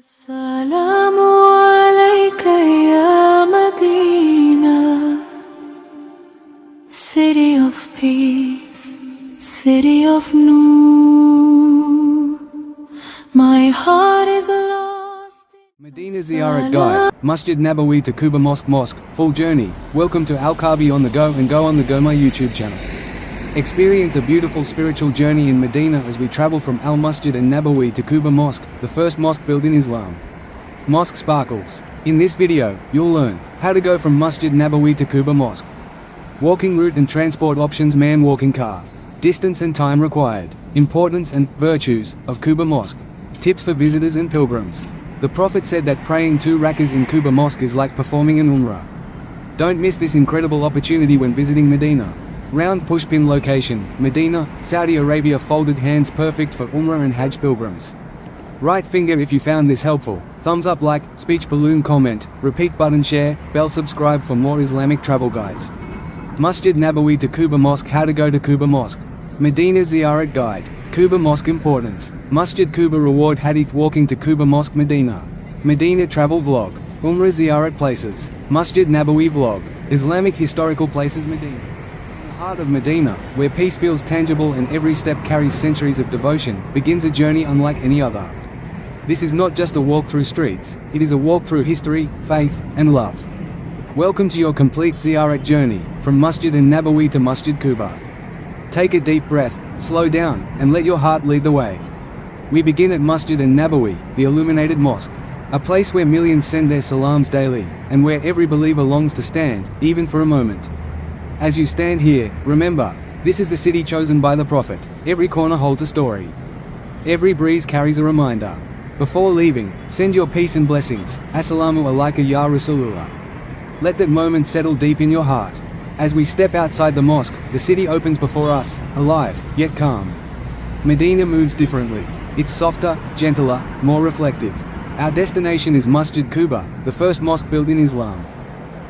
السلام عليك يا مدينة, city of peace, city of noor. My heart is lost. Madinah Ziyarat Guide, Masjid Nabawi to Quba Mosque, full journey. Welcome to Al-Kabi on the go and go on the go, my YouTube channel. Experience a beautiful spiritual journey in Medina as we travel from Al-Masjid and Nabawi to Quba Mosque, the first mosque built in Islam. Mosque sparkles. In this video, you'll learn how to go from Masjid Nabawi to Quba Mosque. Walking route and transport options, man walking car. Distance and time required. Importance and virtues of Quba Mosque. Tips for visitors and pilgrims. The Prophet said that praying 2 rak'ahs in Quba Mosque is like performing an Umrah. Don't miss this incredible opportunity when visiting Medina. Round pushpin location, Medina, Saudi Arabia. Folded hands, perfect for Umrah and Hajj pilgrims. Right finger if you found this helpful, thumbs up, like, speech balloon, comment, repeat button, share, bell, subscribe for more Islamic travel guides. Masjid Nabawi to Quba Mosque. How to go to Quba Mosque. Medina Ziyarat Guide. Quba Mosque importance. Masjid Quba reward. Hadith walking to Quba Mosque. Medina. Medina travel vlog. Umrah Ziyarat places. Masjid Nabawi vlog. Islamic historical places. Medina. Heart of Medina, where peace feels tangible and every step carries centuries of devotion, begins a journey unlike any other. This is not just a walk through streets, it is a walk through history, faith, and love. Welcome to your complete Ziyarat journey, from Masjid and Nabawi to Masjid Quba. Take a deep breath, slow down, and let your heart lead the way. We begin at Masjid and Nabawi, the illuminated mosque, a place where millions send their salams daily, and where every believer longs to stand, even for a moment. As you stand here, remember, this is the city chosen by the Prophet. Every corner holds a story. Every breeze carries a reminder. Before leaving, send your peace and blessings. Assalamu alayka ya Rasulullah. Let that moment settle deep in your heart. As we step outside the mosque, the city opens before us, alive, yet calm. Medina moves differently. It's softer, gentler, more reflective. Our destination is Masjid Quba, the first mosque built in Islam.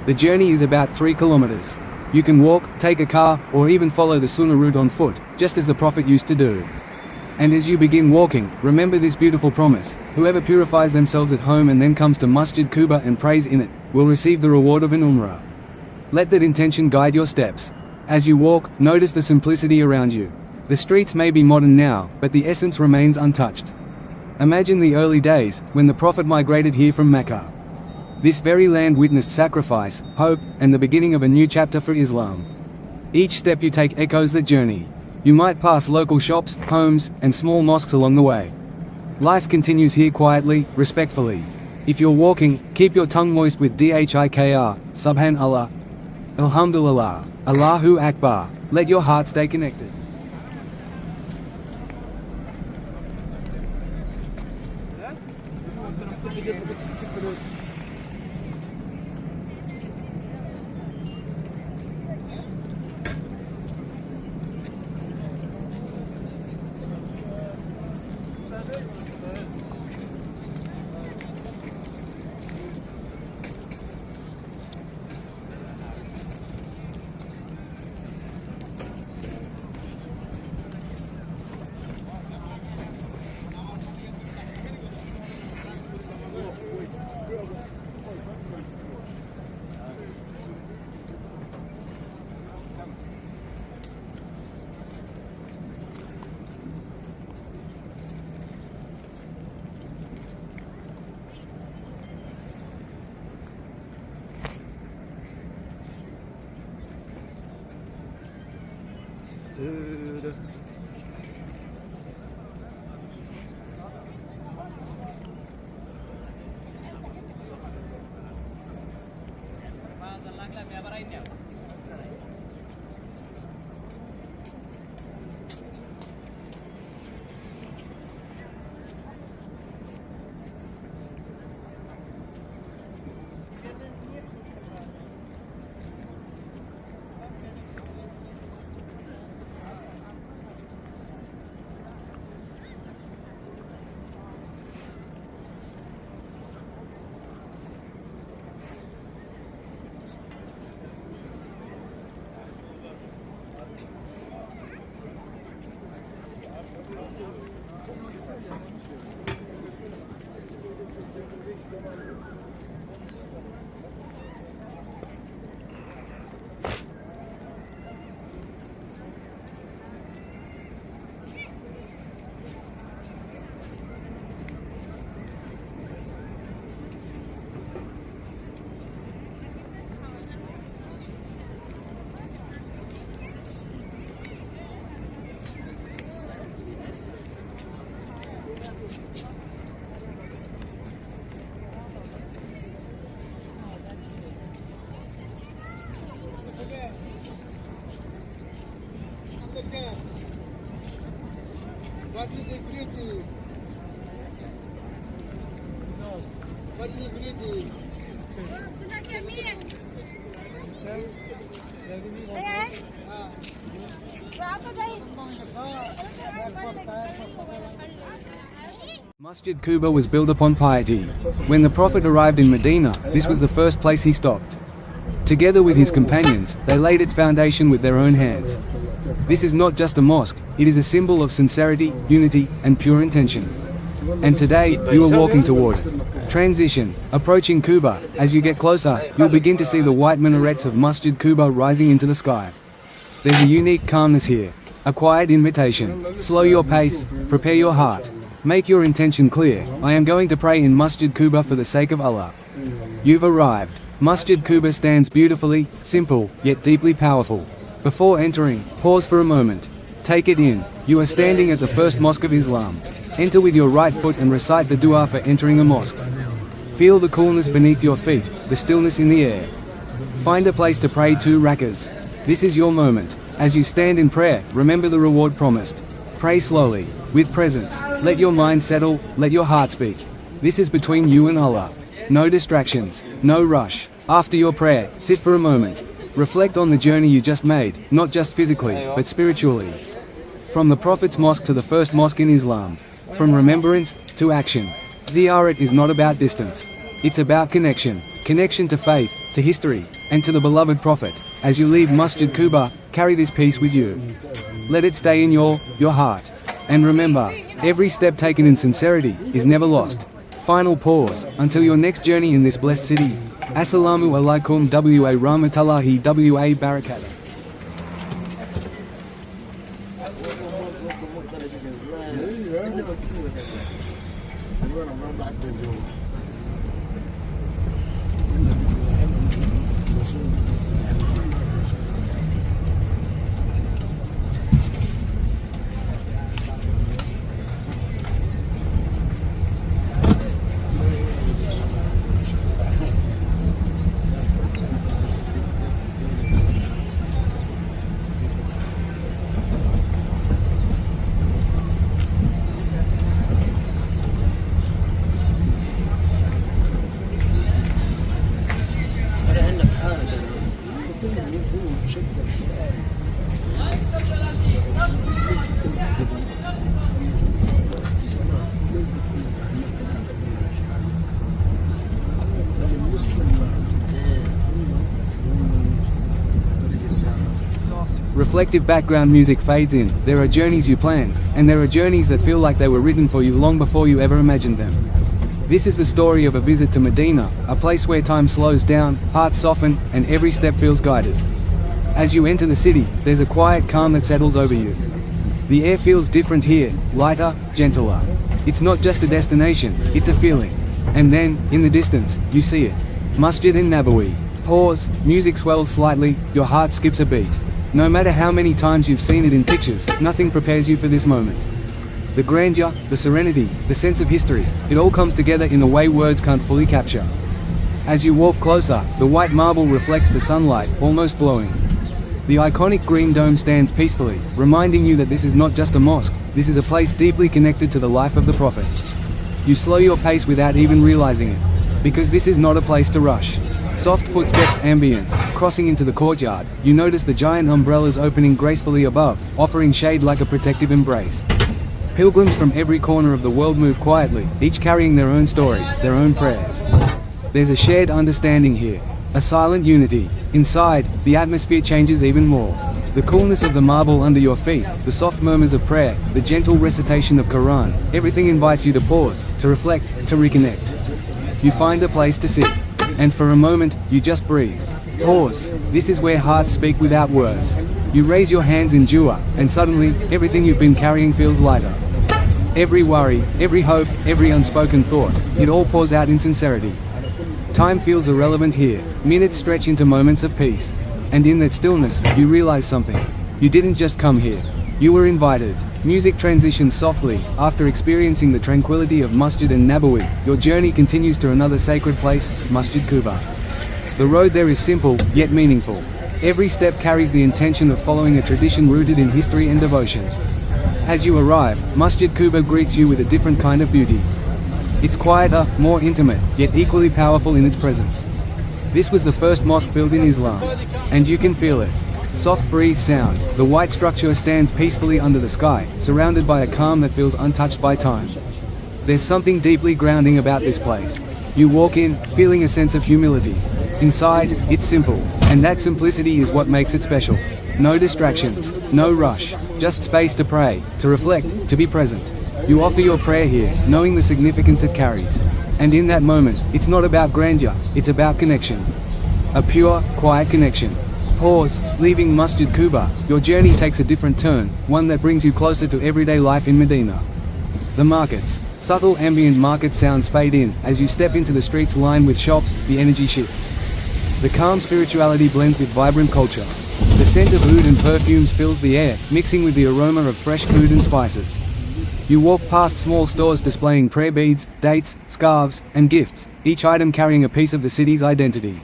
The journey is about 3 kilometers. You can walk, take a car, or even follow the Sunnah route on foot, just as the Prophet used to do. And as you begin walking, remember this beautiful promise: whoever purifies themselves at home and then comes to Masjid Quba and prays in it, will receive the reward of an Umrah. Let that intention guide your steps. As you walk, notice the simplicity around you. The streets may be modern now, but the essence remains untouched. Imagine the early days, when the Prophet migrated here from Mecca. This very land witnessed sacrifice, hope, and the beginning of a new chapter for Islam. Each step you take echoes that journey. You might pass local shops, homes, and small mosques along the way. Life continues here quietly, respectfully. If you're walking, keep your tongue moist with dhikr, Subhanallah, Alhamdulillah, Allahu Akbar. Let your heart stay connected. What is the beauty? What is the beauty? Masjid Quba was built upon piety. When the Prophet arrived in Medina, this was the first place he stopped. Together with his companions, they laid its foundation with their own hands. This is not just a mosque, it is a symbol of sincerity, unity, and pure intention. And today, you are walking toward it. Transition. Approaching Quba, as you get closer, you'll begin to see the white minarets of Masjid Quba rising into the sky. There's a unique calmness here. A quiet invitation. Slow your pace, prepare your heart. Make your intention clear. I am going to pray in Masjid Quba for the sake of Allah. You've arrived. Masjid Quba stands beautifully, simple, yet deeply powerful. Before entering, pause for a moment. Take it in. You are standing at the first mosque of Islam. Enter with your right foot and recite the dua for entering a mosque. Feel the coolness beneath your feet, the stillness in the air. Find a place to pray 2 rak'ahs. This is your moment. As you stand in prayer, remember the reward promised. Pray slowly, with presence. Let your mind settle, let your heart speak. This is between you and Allah. No distractions, no rush. After your prayer, sit for a moment. Reflect on the journey you just made, not just physically, but spiritually. From the Prophet's mosque to the first mosque in Islam. From remembrance to action. Ziyarat is not about distance. It's about connection. Connection to faith, to history, and to the beloved Prophet. As you leave Masjid Quba, carry this peace with you. Let it stay in your heart. And remember, every step taken in sincerity is never lost. Final pause, until your next journey in this blessed city. Assalamu alaikum wa rahmatullahi wa barakatuh. Reflective background music fades in. There are journeys you plan, and there are journeys that feel like they were written for you long before you ever imagined them. This is the story of a visit to Medina, a place where time slows down, hearts soften, and every step feels guided. As you enter the city, there's a quiet calm that settles over you. The air feels different here, lighter, gentler. It's not just a destination, it's a feeling. And then, in the distance, you see it. Masjid Nabawi. Pause, music swells slightly, your heart skips a beat. No matter how many times you've seen it in pictures, nothing prepares you for this moment. The grandeur, the serenity, the sense of history, it all comes together in a way words can't fully capture. As you walk closer, the white marble reflects the sunlight, almost glowing. The iconic green dome stands peacefully, reminding you that this is not just a mosque, this is a place deeply connected to the life of the Prophet. You slow your pace without even realizing it, because this is not a place to rush. Soft footsteps ambience, crossing into the courtyard, you notice the giant umbrellas opening gracefully above, offering shade like a protective embrace. Pilgrims from every corner of the world move quietly, each carrying their own story, their own prayers. There's a shared understanding here, a silent unity. Inside, the atmosphere changes even more. The coolness of the marble under your feet, the soft murmurs of prayer, the gentle recitation of Quran, everything invites you to pause, to reflect, to reconnect. you find a place to sit. And for a moment, you just breathe. Pause. This is where hearts speak without words. You raise your hands in dua, and suddenly, everything you've been carrying feels lighter. Every worry, every hope, every unspoken thought, it all pours out in sincerity. Time feels irrelevant here. Minutes stretch into moments of peace. And in that stillness, you realize something. You didn't just come here. You were invited. Music transitions softly. After experiencing the tranquility of Masjid and Nabawi, your journey continues to another sacred place, Masjid Quba. The road there is simple, yet meaningful. Every step carries the intention of following a tradition rooted in history and devotion. As you arrive, Masjid Quba greets you with a different kind of beauty. It's quieter, more intimate, yet equally powerful in its presence. This was the first mosque built in Islam. And you can feel it. Soft breeze sound, the white structure stands peacefully under the sky, surrounded by a calm that feels untouched by time. There's something deeply grounding about this place. You walk in, feeling a sense of humility. Inside, it's simple, and that simplicity is what makes it special. No distractions, no rush, just space to pray, to reflect, to be present. You offer your prayer here, knowing the significance it carries. And in that moment, it's not about grandeur, it's about connection. A pure, quiet connection. Pause. Leaving Masjid Quba, your journey takes a different turn, one that brings you closer to everyday life in Medina. The markets. Subtle ambient market sounds fade in. As you step into the streets lined with shops, the energy shifts. The calm spirituality blends with vibrant culture. The scent of oud and perfumes fills the air, mixing with the aroma of fresh food and spices. You walk past small stores displaying prayer beads, dates, scarves, and gifts, each item carrying a piece of the city's identity.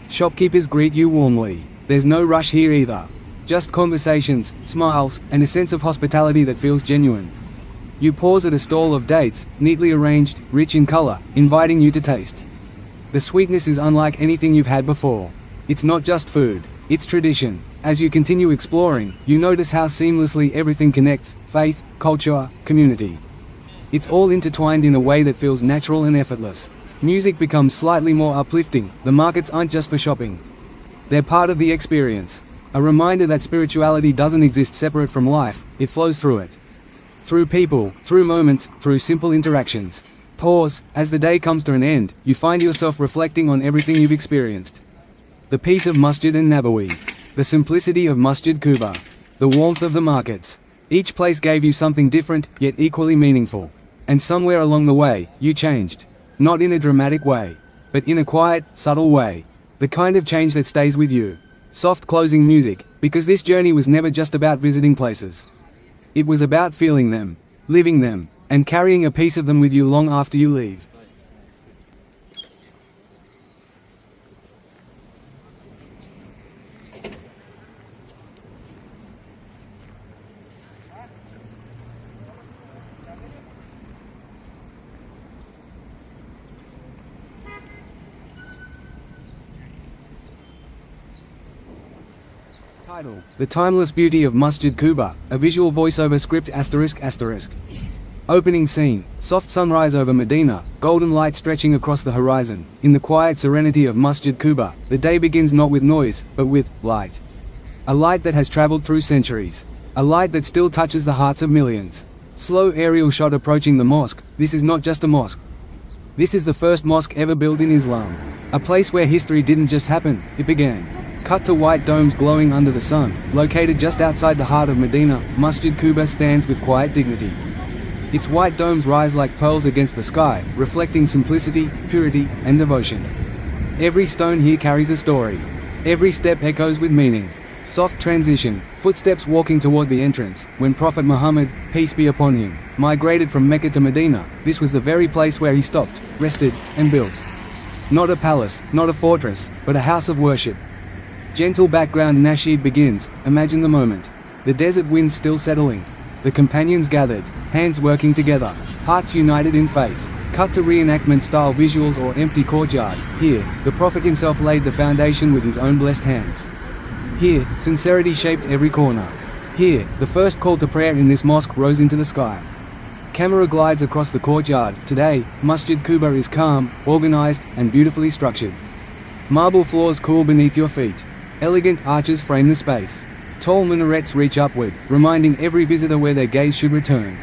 Shopkeepers greet you warmly. There's no rush here either. Just conversations, smiles, and a sense of hospitality that feels genuine. You pause at a stall of dates, neatly arranged, rich in color, inviting you to taste. The sweetness is unlike anything you've had before. It's not just food, it's tradition. As you continue exploring, you notice how seamlessly everything connects: faith, culture, community. It's all intertwined in a way that feels natural and effortless. Music becomes slightly more uplifting. The markets aren't just for shopping. They're part of the experience. A reminder that spirituality doesn't exist separate from life, it flows through it. Through people, through moments, through simple interactions. Pause. As the day comes to an end, you find yourself reflecting on everything you've experienced. The peace of Masjid and Nabawi. The simplicity of Masjid Quba. The warmth of the markets. Each place gave you something different, yet equally meaningful. And somewhere along the way, you changed. Not in a dramatic way, but in a quiet, subtle way. The kind of change that stays with you. Soft closing music, because this journey was never just about visiting places. It was about feeling them, living them, and carrying a piece of them with you long after you leave. Title: The Timeless Beauty of Masjid Quba, a visual voiceover script ****. Opening scene: soft sunrise over Medina, golden light stretching across the horizon. In the quiet serenity of Masjid Quba, the day begins not with noise, but with light. A light that has traveled through centuries. A light that still touches the hearts of millions. Slow aerial shot approaching the mosque. This is not just a mosque. This is the first mosque ever built in Islam. A place where history didn't just happen, it began. Cut to white domes glowing under the sun, located just outside the heart of Medina, Masjid Quba stands with quiet dignity. Its white domes rise like pearls against the sky, reflecting simplicity, purity, and devotion. Every stone here carries a story. Every step echoes with meaning. Soft transition, footsteps walking toward the entrance. When Prophet Muhammad, peace be upon him, migrated from Mecca to Medina, this was the very place where he stopped, rested, and built. Not a palace, not a fortress, but a house of worship. Gentle background nasheed begins. Imagine the moment. The desert winds still settling. The companions gathered, hands working together, hearts united in faith. Cut to reenactment-style visuals or empty courtyard. Here, the Prophet himself laid the foundation with his own blessed hands. Here, sincerity shaped every corner. Here, the first call to prayer in this mosque rose into the sky. Camera glides across the courtyard. Today, Masjid Quba is calm, organized, and beautifully structured. Marble floors cool beneath your feet. Elegant arches frame the space. Tall minarets reach upward, reminding every visitor where their gaze should return.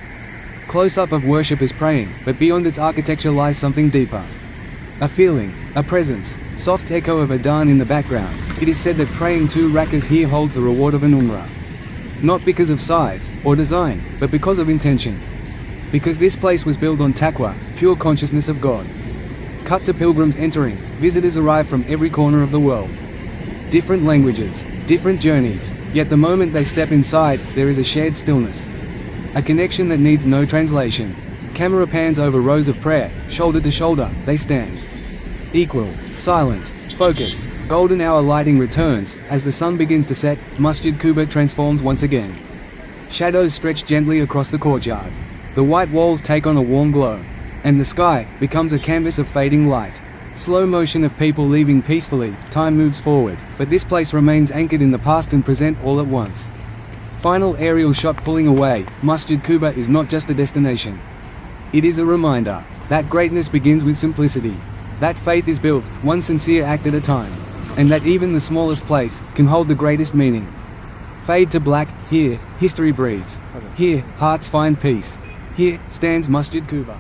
Close-up of worshippers praying, but beyond its architecture lies something deeper. A feeling, a presence, soft echo of adhan in the background. It is said that praying 2 rak'ahs here holds the reward of an umrah. Not because of size or design, but because of intention. Because this place was built on taqwa, pure consciousness of God. Cut to pilgrims entering, visitors arrive from every corner of the world. Different languages, different journeys, yet the moment they step inside, there is a shared stillness. A connection that needs no translation. Camera pans over rows of prayer, shoulder to shoulder, they stand. Equal, silent, focused, golden hour lighting returns. As the sun begins to set, Masjid Quba transforms once again. Shadows stretch gently across the courtyard. The white walls take on a warm glow. And the sky becomes a canvas of fading light. Slow motion of people leaving peacefully, time moves forward, but this place remains anchored in the past and present all at once. Final aerial shot pulling away. Masjid Quba is not just a destination. It is a reminder that greatness begins with simplicity, that faith is built, one sincere act at a time, and that even the smallest place can hold the greatest meaning. Fade to black. Here, history breathes. Here, hearts find peace. Here stands Masjid Quba.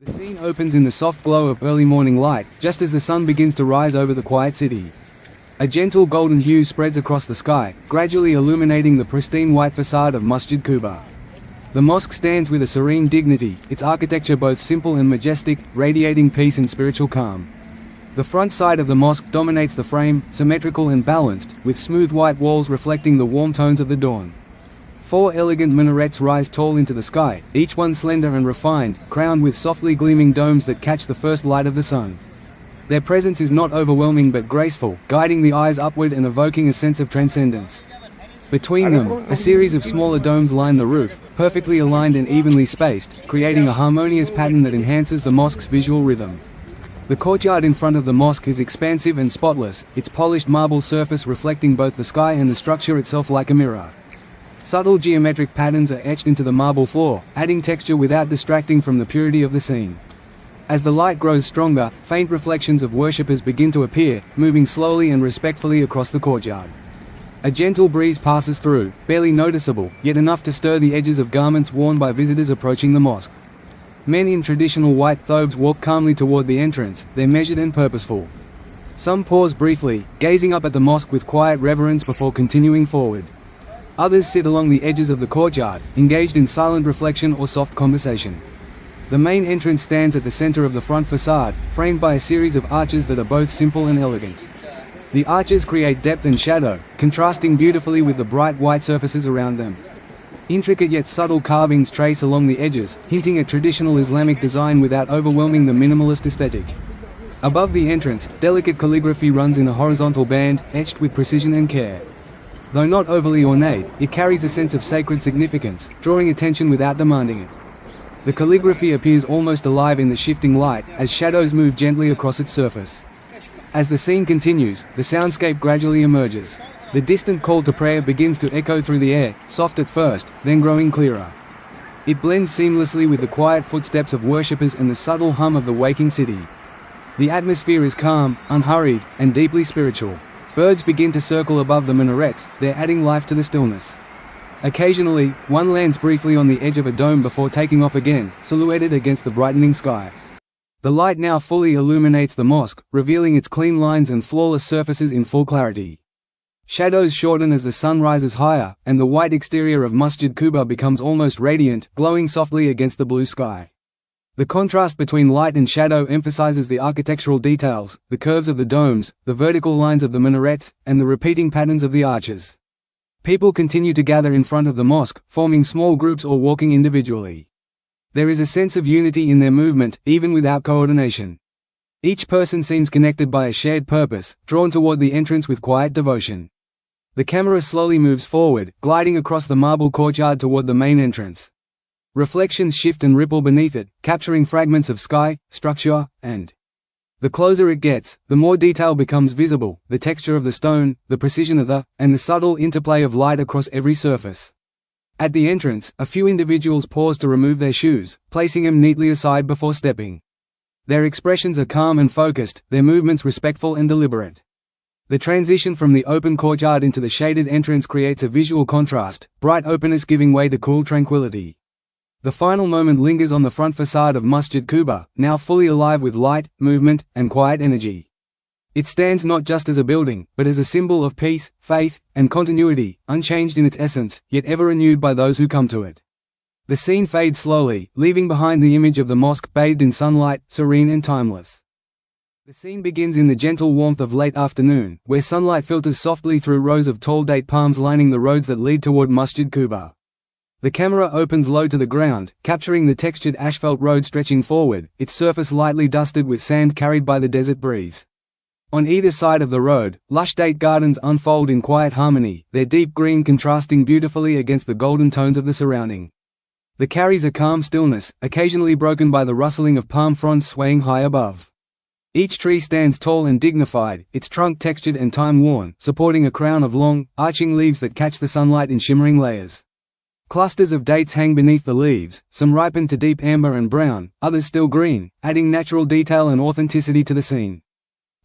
The scene opens in the soft glow of early morning light, just as the sun begins to rise over the quiet city. A gentle golden hue spreads across the sky, gradually illuminating the pristine white facade of Masjid Quba. The mosque stands with a serene dignity, its architecture both simple and majestic, radiating peace and spiritual calm. The front side of the mosque dominates the frame, symmetrical and balanced, with smooth white walls reflecting the warm tones of the dawn. 4 elegant minarets rise tall into the sky, each one slender and refined, crowned with softly gleaming domes that catch the first light of the sun. Their presence is not overwhelming but graceful, guiding the eyes upward and evoking a sense of transcendence. Between them, a series of smaller domes line the roof, perfectly aligned and evenly spaced, creating a harmonious pattern that enhances the mosque's visual rhythm. The courtyard in front of the mosque is expansive and spotless, its polished marble surface reflecting both the sky and the structure itself like a mirror. Subtle geometric patterns are etched into the marble floor, adding texture without distracting from the purity of the scene. As the light grows stronger, faint reflections of worshippers begin to appear, moving slowly and respectfully across the courtyard. A gentle breeze passes through, barely noticeable, yet enough to stir the edges of garments worn by visitors approaching the mosque. Men in traditional white thobes walk calmly toward the entrance, they're measured and purposeful. Some pause briefly, gazing up at the mosque with quiet reverence before continuing forward. Others sit along the edges of the courtyard, engaged in silent reflection or soft conversation. The main entrance stands at the center of the front facade, framed by a series of arches that are both simple and elegant. The arches create depth and shadow, contrasting beautifully with the bright white surfaces around them. Intricate yet subtle carvings trace along the edges, hinting at traditional Islamic design without overwhelming the minimalist aesthetic. Above the entrance, delicate calligraphy runs in a horizontal band, etched with precision and care. Though not overly ornate, it carries a sense of sacred significance, drawing attention without demanding it. The calligraphy appears almost alive in the shifting light, as shadows move gently across its surface. As the scene continues, the soundscape gradually emerges. The distant call to prayer begins to echo through the air, soft at first, then growing clearer. It blends seamlessly with the quiet footsteps of worshippers and the subtle hum of the waking city. The atmosphere is calm, unhurried, and deeply spiritual. Birds begin to circle above the minarets, they're adding life to the stillness. Occasionally, one lands briefly on the edge of a dome before taking off again, silhouetted against the brightening sky. The light now fully illuminates the mosque, revealing its clean lines and flawless surfaces in full clarity. Shadows shorten as the sun rises higher, and the white exterior of Masjid Quba becomes almost radiant, glowing softly against the blue sky. The contrast between light and shadow emphasizes the architectural details, the curves of the domes, the vertical lines of the minarets, and the repeating patterns of the arches. People continue to gather in front of the mosque, forming small groups or walking individually. There is a sense of unity in their movement, even without coordination. Each person seems connected by a shared purpose, drawn toward the entrance with quiet devotion. The camera slowly moves forward, gliding across the marble courtyard toward the main entrance. Reflections shift and ripple beneath it, capturing fragments of sky, structure, and the closer it gets, the more detail becomes visible, the texture of the stone, the precision of and the subtle interplay of light across every surface. At the entrance, a few individuals pause to remove their shoes, placing them neatly aside before stepping. Their expressions are calm and focused, their movements respectful and deliberate. The transition from the open courtyard into the shaded entrance creates a visual contrast, bright openness giving way to cool tranquility. The final moment lingers on the front facade of Masjid Quba, now fully alive with light, movement, and quiet energy. It stands not just as a building, but as a symbol of peace, faith, and continuity, unchanged in its essence, yet ever renewed by those who come to it. The scene fades slowly, leaving behind the image of the mosque bathed in sunlight, serene and timeless. The scene begins in the gentle warmth of late afternoon, where sunlight filters softly through rows of tall date palms lining the roads that lead toward Masjid Quba. The camera opens low to the ground, capturing the textured asphalt road stretching forward, its surface lightly dusted with sand carried by the desert breeze. On either side of the road, lush date gardens unfold in quiet harmony, their deep green contrasting beautifully against the golden tones of the surrounding. The carries a calm stillness, occasionally broken by the rustling of palm fronds swaying high above. Each tree stands tall and dignified, its trunk textured and time-worn, supporting a crown of long, arching leaves that catch the sunlight in shimmering layers. Clusters of dates hang beneath the leaves, some ripened to deep amber and brown, others still green, adding natural detail and authenticity to the scene.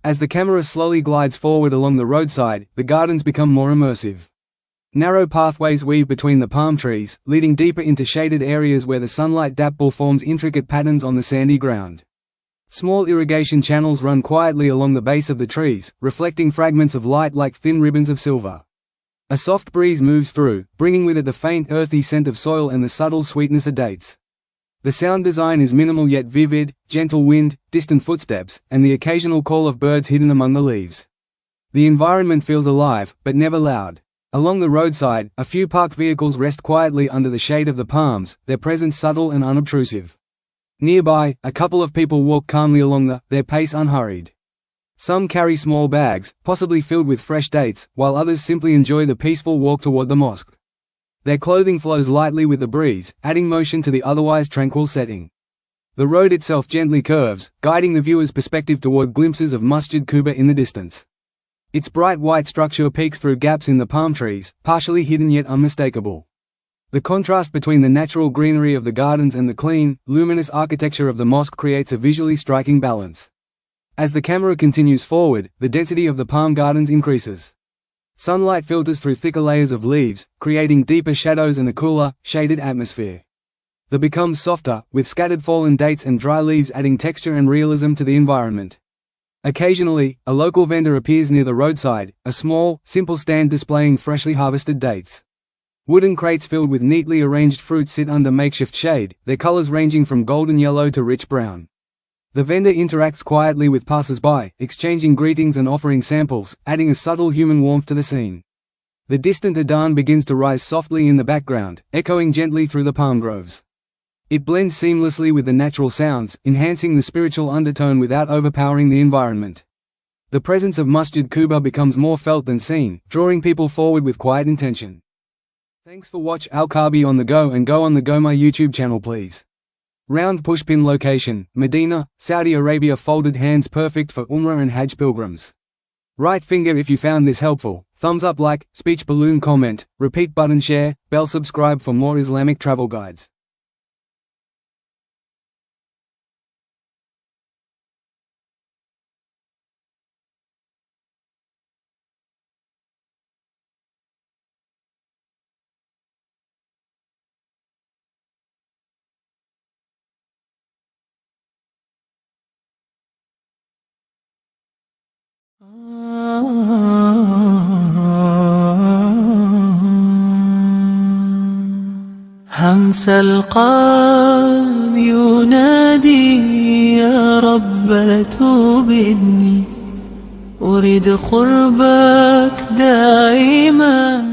As the camera slowly glides forward along the roadside, the gardens become more immersive. Narrow pathways weave between the palm trees, leading deeper into shaded areas where the sunlight dapple forms intricate patterns on the sandy ground. Small irrigation channels run quietly along the base of the trees, reflecting fragments of light like thin ribbons of silver. A soft breeze moves through, bringing with it the faint earthy scent of soil and the subtle sweetness of dates. The sound design is minimal yet vivid, gentle wind, distant footsteps, and the occasional call of birds hidden among the leaves. The environment feels alive, but never loud. Along the roadside, a few parked vehicles rest quietly under the shade of the palms, their presence subtle and unobtrusive. Nearby, a couple of people walk calmly along their pace unhurried. Some carry small bags, possibly filled with fresh dates, while others simply enjoy the peaceful walk toward the mosque. Their clothing flows lightly with the breeze, adding motion to the otherwise tranquil setting. The road itself gently curves, guiding the viewer's perspective toward glimpses of Masjid Quba in the distance. Its bright white structure peeks through gaps in the palm trees, partially hidden yet unmistakable. The contrast between the natural greenery of the gardens and the clean, luminous architecture of the mosque creates a visually striking balance. As the camera continues forward, the density of the palm gardens increases. Sunlight filters through thicker layers of leaves, creating deeper shadows and a cooler, shaded atmosphere. The becomes softer, with scattered fallen dates and dry leaves adding texture and realism to the environment. Occasionally, a local vendor appears near the roadside, a small, simple stand displaying freshly harvested dates. Wooden crates filled with neatly arranged fruit sit under makeshift shade, their colors ranging from golden yellow to rich brown. The vendor interacts quietly with passers-by, exchanging greetings and offering samples, adding a subtle human warmth to the scene. The distant adhan begins to rise softly in the background, echoing gently through the palm groves. It blends seamlessly with the natural sounds, enhancing the spiritual undertone without overpowering the environment. The presence of Masjid Quba becomes more felt than seen, drawing people forward with quiet intention. Thanks for watching Al-Kabi on the Go, and Go on the Go my YouTube channel please. Round pushpin location, Medina, Saudi Arabia. Folded hands perfect for Umrah and Hajj pilgrims. Right finger if you found this helpful, thumbs up like, speech balloon comment, repeat button share, bell subscribe for more Islamic travel guides. همس القلب ينادي يا رب توبني أريد قربك دائما